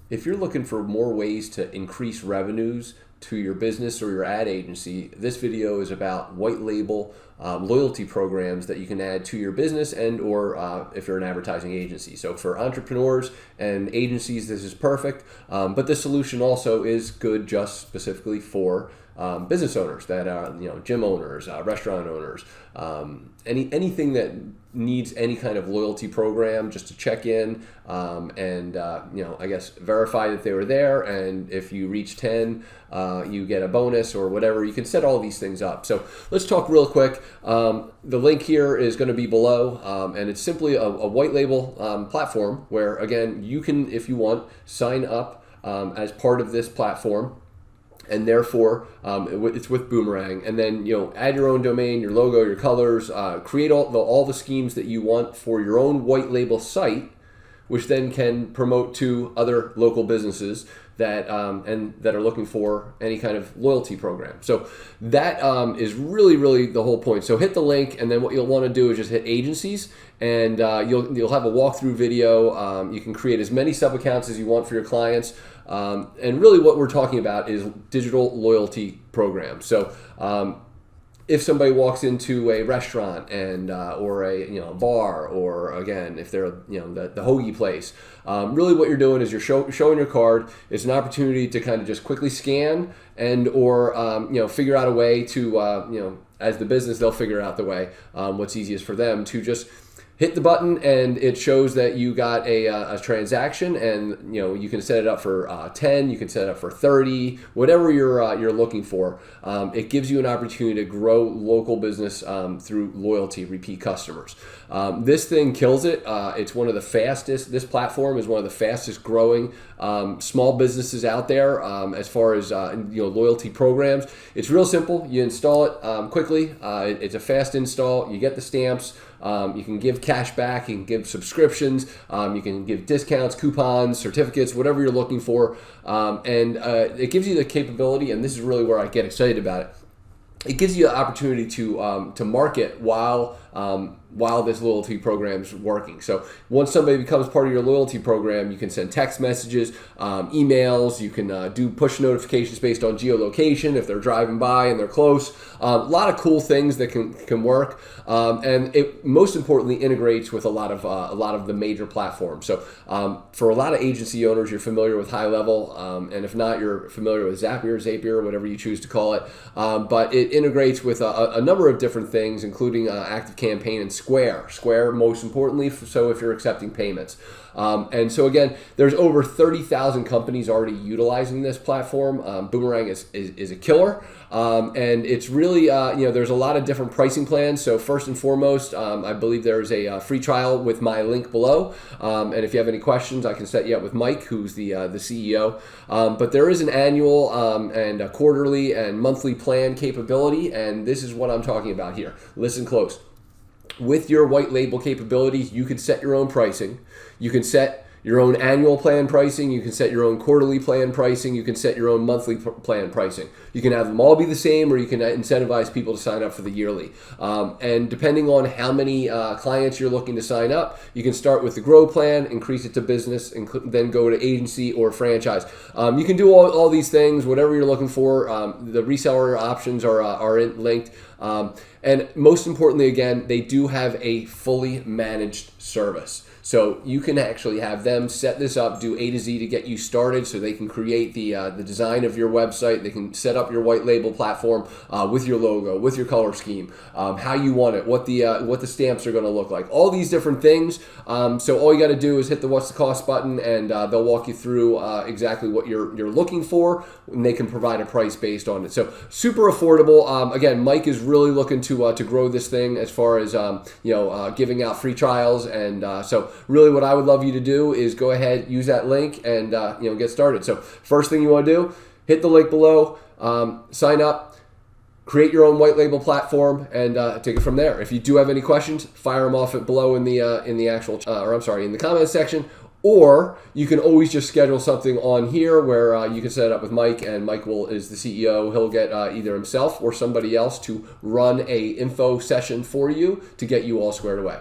If you're looking for more ways to increase revenues to your business or your ad agency, this video is about white label loyalty programs that you can add to your business and or if you're an advertising agency. So for entrepreneurs and agencies, this is perfect, but this solution also is good just specifically for business owners that are, gym owners, restaurant owners, anything that needs any kind of loyalty program just to check in and I guess verify that they were there, and if you reach 10 you get a bonus or whatever. You can set all these things up. So let's talk real quick. The link here is going to be below, and it's simply a white label platform where, again, you can, if you want, sign up as part of this platform. And therefore, it's with Boomerang. And then, add your own domain, your logo, your colors, create all the schemes that you want for your own white label site, which then can promote to other local businesses that that are looking for any kind of loyalty program. So that is really the whole point. So hit the link, and then what you'll want to do is just hit agencies, and you'll have a walkthrough video. You can create as many sub accounts as you want for your clients. And really what we're talking about is digital loyalty programs. So if somebody walks into a restaurant and or a bar, or again if they're the hoagie place, really what you're doing is you're showing your card. It's an opportunity to kind of just quickly scan and or figure out a way to as the business, they'll figure out the way what's easiest for them to just hit the button, and it shows that you got a transaction, and you can set it up for 10, you can set it up for 30, whatever you're looking for. It gives you an opportunity to grow local business through loyalty, repeat customers. This thing kills it. It's one of the fastest. This platform is one of the fastest growing small businesses out there as far as loyalty programs. It's real simple. You install it quickly. It's a fast install. You get the stamps. You can give cash back, you can give subscriptions, you can give discounts, coupons, certificates, whatever you're looking for. And it gives you the capability, and this is really where I get excited about it. It gives you the opportunity to market while this loyalty program is working. So once somebody becomes part of your loyalty program, you can send text messages, emails, you can do push notifications based on geolocation if they're driving by and they're close. A lot of cool things that can work, and it most importantly integrates with a lot of the major platforms. So for a lot of agency owners, you're familiar with High Level, and if not, you're familiar with Zapier, whatever you choose to call it. But it integrates with a number of different things, including ActiveCampaign and Square most importantly, so if you're accepting payments. And so again, there's over 30,000 companies already utilizing this platform. Boomerang is a killer, and it's really there's a lot of different pricing plans. So first and foremost, I believe there's a free trial with my link below, and if you have any questions, I can set you up with Mike, who's the CEO. But there is an annual and a quarterly and monthly plan capability, and this is what I'm talking about here. Listen close. With your white label capabilities, you can set your own pricing. You can set your own annual plan pricing. You can set your own quarterly plan pricing. You can set your own monthly plan pricing. You can have them all be the same, or you can incentivize people to sign up for the yearly. And depending on how many clients you're looking to sign up, you can start with the grow plan, increase it to business, and then go to agency or franchise. You can do all these things, whatever you're looking for. The reseller options are linked. And most importantly, again, they do have a fully managed service. So you can actually have them set this up, do A to Z to get you started, so they can create the design of your website. They can set up your white label platform with your logo, with your color scheme, how you want it, what the stamps are going to look like, all these different things. So all you got to do is hit the what's the cost button, and they'll walk you through exactly what you're looking for, and they can provide a price based on it. So super affordable. Again, Mike is really looking to grow this thing as far as giving out free trials, and so really what I would love you to do is go ahead, use that link, and get started. So first thing you want to do, hit the link below, sign up, create your own white label platform, and take it from there. If you do have any questions, fire them off below in the in the comments section, or you can always just schedule something on here where you can set it up with Mike, and Mike is the CEO. He'll get either himself or somebody else to run a info session for you to get you all squared away.